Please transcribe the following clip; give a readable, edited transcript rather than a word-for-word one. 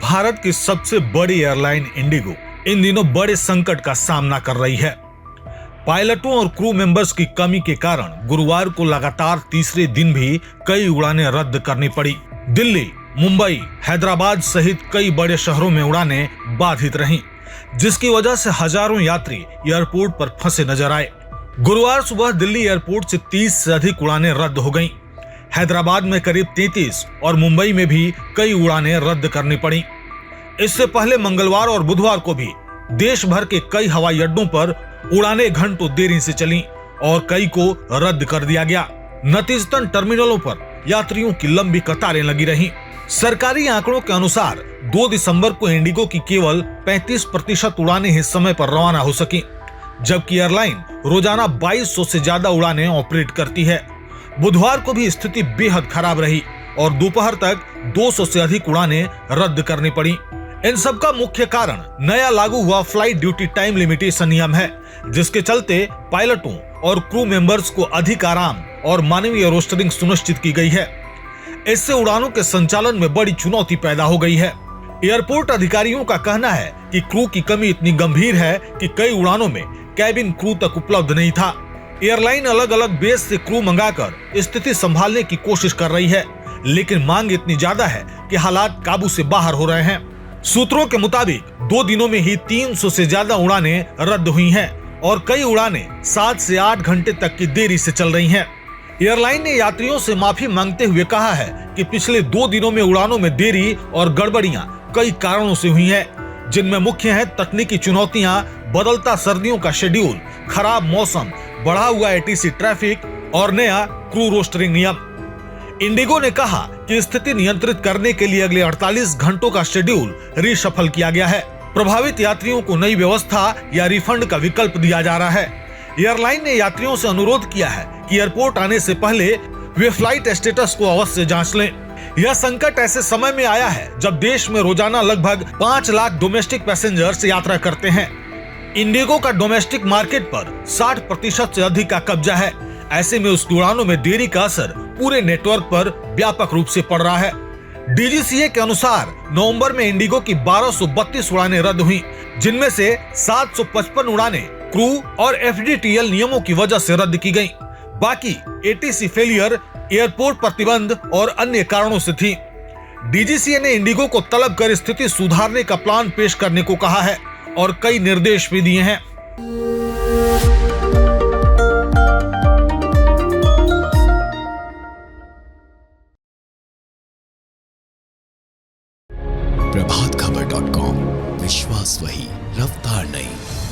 भारत की सबसे बड़ी एयरलाइन इंडिगो इन दिनों बड़े संकट का सामना कर रही है। पायलटों और क्रू मेंबर्स की कमी के कारण गुरुवार को लगातार तीसरे दिन भी कई उड़ानें रद्द करनी पड़ी। दिल्ली, मुंबई, हैदराबाद सहित कई बड़े शहरों में उड़ानें बाधित रहीं, जिसकी वजह से हजारों यात्री एयरपोर्ट पर फंसे नजर आए। गुरुवार सुबह दिल्ली एयरपोर्ट से 30 से अधिक उड़ानें रद्द हो गईं। हैदराबाद में करीब 33 और मुंबई में भी कई उड़ानें रद्द करनी पड़ी। इससे पहले मंगलवार और बुधवार को भी देश भर के कई हवाई अड्डों पर उड़ानें घंटों देरी से चलीं और कई को रद्द कर दिया गया। नतीजतन टर्मिनलों पर यात्रियों की लंबी कतारें लगी रहीं। सरकारी आंकड़ों के अनुसार 2 दिसंबर को इंडिगो की केवल 35% उड़ानें ही समय पर रवाना हो सकी, जबकि एयरलाइन रोजाना 2200 से ज्यादा उड़ानें ऑपरेट करती है। बुधवार को भी स्थिति बेहद खराब रही और दोपहर तक 200 से अधिक उड़ानें रद्द करनी पड़ी। इन सब का मुख्य कारण नया लागू हुआ फ्लाइट ड्यूटी टाइम लिमिटेशन नियम है, जिसके चलते पायलटों और क्रू मेंबर्स को अधिक आराम और मानवीय रोस्टरिंग सुनिश्चित की गई है। इससे उड़ानों के संचालन में बड़ी चुनौती पैदा हो गई है। एयरपोर्ट अधिकारियों का कहना है कि क्रू की कमी इतनी गंभीर है कि कई उड़ानों में कैबिन क्रू तक उपलब्ध नहीं था। एयरलाइन अलग अलग बेस से क्रू मंगाकर स्थिति संभालने की कोशिश कर रही है, लेकिन मांग इतनी ज्यादा है कि हालात काबू से बाहर हो रहे हैं। सूत्रों के मुताबिक 2 दिनों में ही 300 से ज्यादा उड़ानें रद्द हुई हैं और कई उड़ानें 7 से 8 घंटे तक की देरी से चल रही हैं। एयरलाइन ने यात्रियों से माफी मांगते हुए कहा है कि पिछले 2 दिनों में उड़ानों में देरी और गड़बड़ियां कई कारणों से हुई हैं, जिनमें मुख्य है तकनीकी चुनौतियां, बदलता सर्दियों का शेड्यूल, खराब मौसम, बढ़ा हुआ एटीसी ट्रैफिक और नया क्रू रोस्टरिंग नियम। इंडिगो ने कहा कि स्थिति नियंत्रित करने के लिए अगले 48 घंटों का शेड्यूल रीशफल किया गया है। प्रभावित यात्रियों को नई व्यवस्था या रिफंड का विकल्प दिया जा रहा है। एयरलाइन ने यात्रियों से अनुरोध किया है कि एयरपोर्ट आने से पहले वे फ्लाइट स्टेटस को अवश्य जांच लें। यह संकट ऐसे समय में आया है जब देश में रोजाना लगभग 5 लाख डोमेस्टिक पैसेंजर्स यात्रा करते हैं। इंडिगो का डोमेस्टिक मार्केट पर 60% से अधिक का कब्जा है। ऐसे में उसकी उड़ानों में देरी का असर पूरे नेटवर्क पर व्यापक रूप से पड़ रहा है। डीजीसीए के अनुसार नवंबर में इंडिगो की 1232 उड़ानें रद्द हुई, जिनमें से 755 उड़ानें क्रू और एफडीटीएल नियमों की वजह से रद्द की गईं। बाकी एटीसी फेलियर, एयरपोर्ट प्रतिबंध और अन्य कारणों से थी। डीजीसीए ने इंडिगो को तलब कर स्थिति सुधारने का प्लान पेश करने को कहा है और कई निर्देश भी दिए हैं। प्रभातखबर.com, विश्वास वही, रफ्तार नहीं।